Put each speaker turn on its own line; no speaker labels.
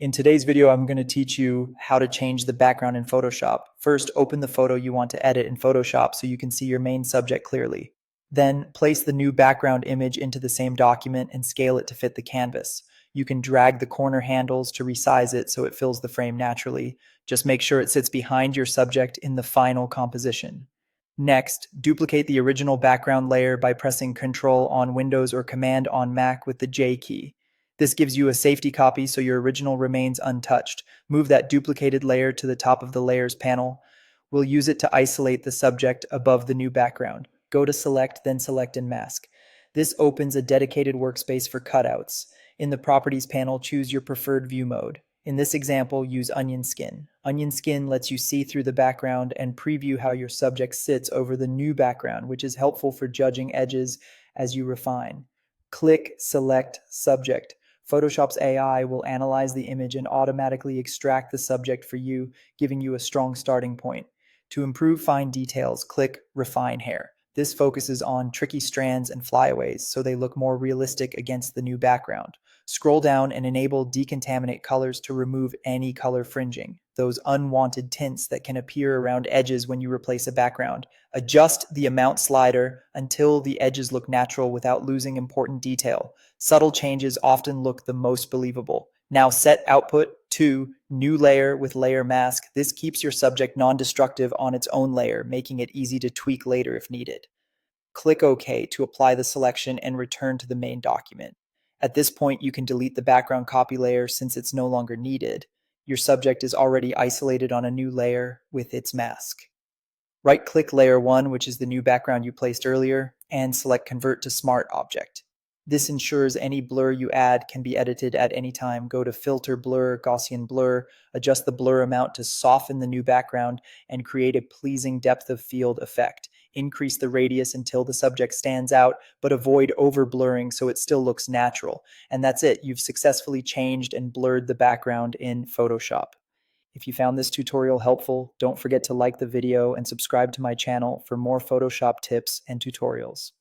In today's video, I'm going to teach you how to change the background in Photoshop. First, open the photo you want to edit in Photoshop so you can see your main subject clearly. Then, place the new background image into the same document and scale it to fit the canvas. You can drag the corner handles to resize it so it fills the frame naturally. Just make sure it sits behind your subject in the final composition. Next, duplicate the original background layer by pressing Ctrl on Windows or Command on Mac with the J key. This gives you a safety copy so your original remains untouched. Move that duplicated layer to the top of the Layers panel. We'll use it to isolate the subject above the new background. Go to Select, then Select and Mask. This opens a dedicated workspace for cutouts. In the Properties panel, choose your preferred view mode. In this example, use Onion Skin. Onion Skin lets you see through the background and preview how your subject sits over the new background, which is helpful for judging edges as you refine. Click Select Subject. Photoshop's AI will analyze the image and automatically extract the subject for you, giving you a strong starting point. To improve fine details, click Refine Hair. This focuses on tricky strands and flyaways so they look more realistic against the new background. Scroll down and enable Decontaminate Colors to remove any color fringing, those unwanted tints that can appear around edges when you replace a background. Adjust the amount slider until the edges look natural without losing important detail. Subtle changes often look the most believable. Now set output to new layer with layer mask. This keeps your subject non-destructive on its own layer, making it easy to tweak later if needed. Click OK to apply the selection and return to the main document. At this point, you can delete the background copy layer since it's no longer needed. Your subject is already isolated on a new layer with its mask. Right-click Layer 1, which is the new background you placed earlier, and select Convert to Smart Object. This ensures any blur you add can be edited at any time. Go to Filter, Blur, Gaussian Blur, adjust the blur amount to soften the new background, and create a pleasing depth of field effect. Increase the radius until the subject stands out, but avoid over-blurring so it still looks natural. And that's it. You've successfully changed and blurred the background in Photoshop. If you found this tutorial helpful, don't forget to like the video and subscribe to my channel for more Photoshop tips and tutorials.